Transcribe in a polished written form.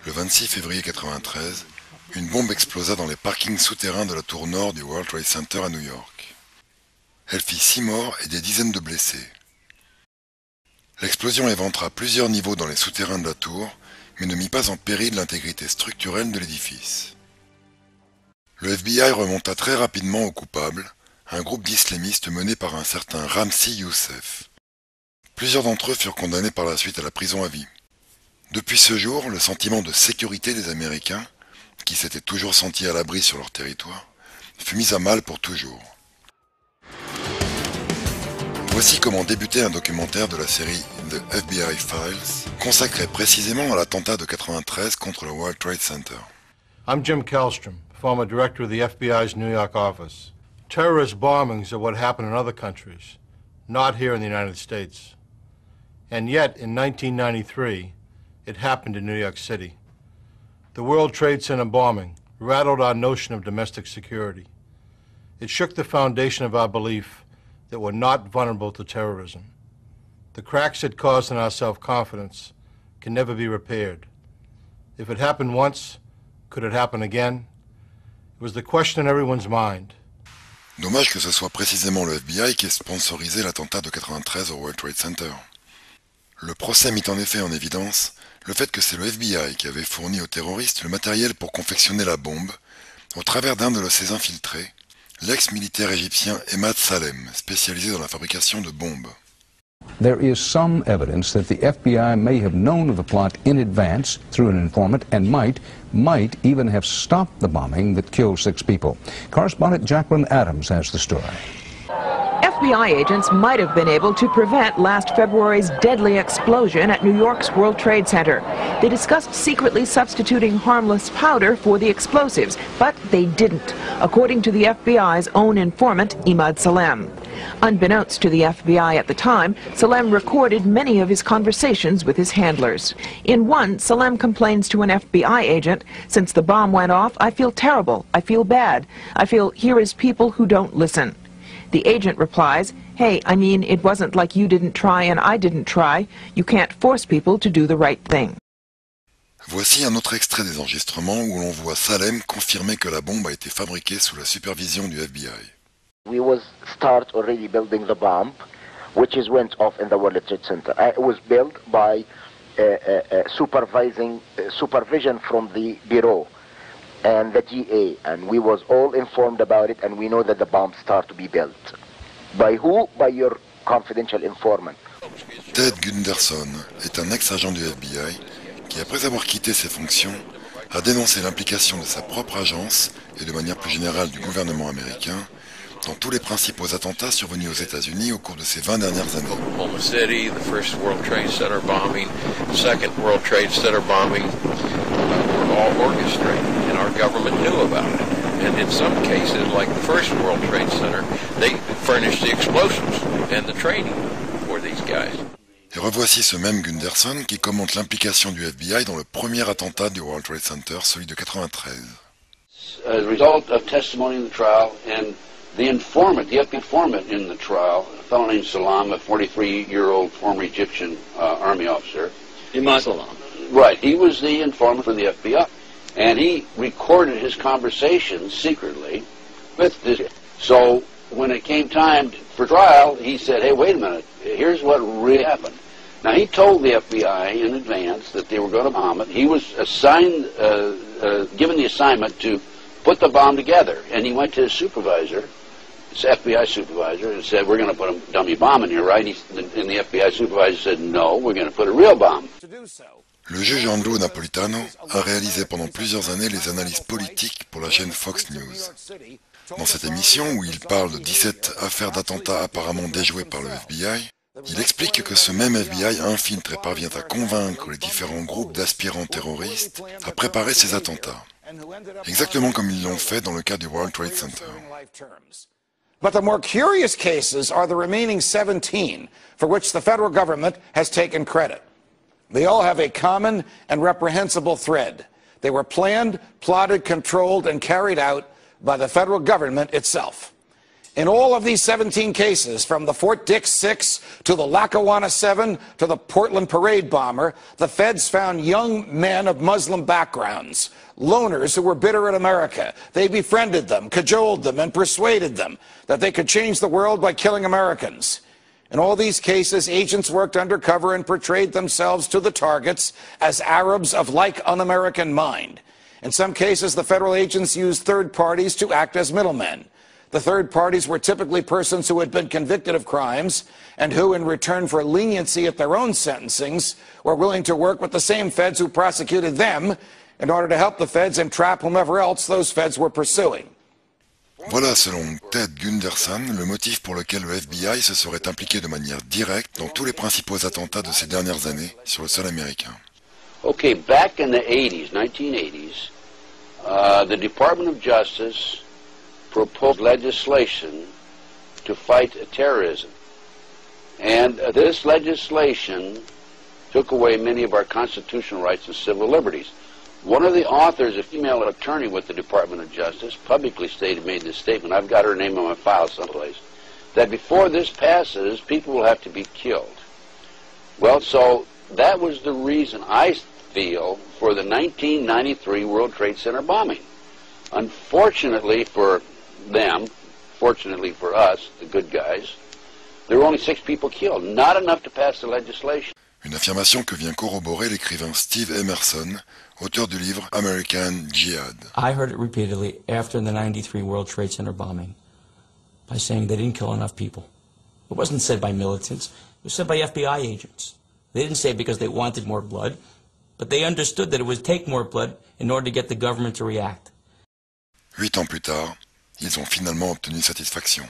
Le 26 février 1993, une bombe explosa dans les parkings souterrains de la tour nord du World Trade Center à New York. Elle fit 6 morts et des dizaines de blessés. L'explosion éventra plusieurs niveaux dans les souterrains de la tour, mais ne mit pas en péril l'intégrité structurelle de l'édifice. Le FBI remonta très rapidement aux coupables, un groupe d'islamistes mené par un certain Ramzi Youssef. Plusieurs d'entre eux furent condamnés par la suite à la prison à vie. Depuis ce jour, le sentiment de sécurité des Américains, qui s'étaient toujours sentis à l'abri sur leur territoire, fut mis à mal pour toujours. Voici comment débutait un documentaire de la série The FBI Files, consacré précisément à l'attentat de 1993 contre le World Trade Center. I'm Jim Kallstrom, former director of the FBI's New York office. Terrorist bombings are what happen in other countries, not here in the United States. And yet, in 1993, it happened in New York City. The World Trade Center bombing rattled our notion of domestic security. It shook the foundation of our belief that we're not vulnerable to terrorism. The cracks it caused in our self-confidence can never be repaired. If it happened once, could it happen again? It was the question in everyone's mind. Dommage que ce soit précisément le FBI qui ait sponsorisé l'attentat de 1993 au World Trade Center. Le procès mit en effet en évidence le fait que c'est le FBI qui avait fourni aux terroristes le matériel pour confectionner la bombe, au travers d'un de ses infiltrés, l'ex-militaire égyptien Emad Salem, spécialisé dans la fabrication de bombes. There is some evidence that the FBI may have known of the plot in advance through an informant and might even have stopped the bombing that killed 6 people. Correspondent Jacqueline Adams has the story. FBI agents might have been able to prevent last February's deadly explosion at New York's World Trade Center. They discussed secretly substituting harmless powder for the explosives, but they didn't, according to the FBI's own informant, Emad Salem. Unbeknownst to the FBI at the time, Salem recorded many of his conversations with his handlers. In one, Salem complains to an FBI agent, "Since the bomb went off, I feel terrible, I feel bad, I feel here is people who don't listen." The agent replies, "Hey, I mean, it wasn't like you didn't try and I didn't try. You can't force people to do the right thing." Voici un autre extrait des enregistrements où l'on voit Salem confirmer que la bombe a été fabriquée sous la supervision du FBI. We was start already building the bomb, which is went off in the World Trade Center. It was built by supervision from the Bureau and the GA, and we was all informed about it, and we know that the bomb start to be built. By who? By your confidential informant. Ted Gunderson est un ex-agent du FBI qui, après avoir quitté ses fonctions, a dénoncé l'implication de sa propre agence et de manière plus générale du gouvernement américain dans tous les principaux attentats survenus aux États-Unis au cours de ces 20 dernières années. Oklahoma City, the first World Trade Center bombing, second World Trade Center bombing, were all orchestrated, and our government knew about it. And in some cases, like the first World Trade Center, they furnished the explosives and the training for these guys. Et revoici ce même Gunderson qui commente l'implication du FBI dans le premier attentat du World Trade Center, celui de 1993. As a result of testimony in the trial and the informant, the FBI informant in the trial, a fellow named Salam, a 43-year-old former Egyptian army officer. Emad Salam. Right, he was the informant for the FBI. And he recorded his conversations secretly with this. So when it came time for trial, he said, "Hey, wait a minute, here's what really happened." Now, he told the FBI in advance that they were going to bomb it. He was assigned, given the assignment to put the bomb together. And he went to his supervisor, his FBI supervisor, and said, "We're going to put a dummy bomb in here, right?" And the FBI supervisor said, "No, we're going to put a real bomb." Le juge Andrew Napolitano a réalisé pendant plusieurs années les analyses politiques pour la chaîne Fox News. Dans cette émission, où il parle de 17 affaires d'attentats apparemment déjouées par le FBI, il explique que ce même FBI infiltre et parvient à convaincre les différents groupes d'aspirants terroristes à préparer ces attentats, exactement comme ils l'ont fait dans le cas du World Trade Center. But the more curious cases are the remaining 17 for which the federal government has taken credit. They all have a common and reprehensible thread. They were planned, plotted, controlled, and carried out by the federal government itself. In all of these 17 cases, from the Fort Dix 6 to the Lackawanna 7 to the Portland parade bomber, the feds found young men of Muslim backgrounds, loners who were bitter at America. They befriended them, cajoled them, and persuaded them that they could change the world by killing Americans. In all these cases, agents worked undercover and portrayed themselves to the targets as Arabs of like un-American mind. In some cases, the federal agents used third parties to act as middlemen. The third parties were typically persons who had been convicted of crimes and who, in return for leniency at their own sentencings, were willing to work with the same feds who prosecuted them in order to help the feds entrap whomever else those feds were pursuing. Voilà, selon Ted Gunderson, le motif pour lequel le FBI se serait impliqué de manière directe dans tous les principaux attentats de ces dernières années sur le sol américain. Okay, back in the 80s, 1980s, the Department of Justice proposed legislation to fight terrorism. And this legislation took away many of our constitutional rights and civil liberties. One of the authors, a female attorney with the Department of Justice, publicly made this statement, I've got her name on my file someplace, that before this passes, people will have to be killed. Well, so that was the reason, I feel, for the 1993 World Trade Center bombing. Unfortunately for them, fortunately for us, the good guys, there were only 6 people killed, not enough to pass the legislation. Une affirmation que vient corroborer l'écrivain Steve Emerson, auteur du livre American Jihad. I heard it repeatedly after the 93 World Trade Center bombing by saying they didn't kill enough people. It wasn't said by militants, it was said by FBI agents. They didn't say it because they wanted more blood, but they understood that it would take more blood in order to get the government to react. 8 ans plus tard, ils ont finalement obtenu satisfaction.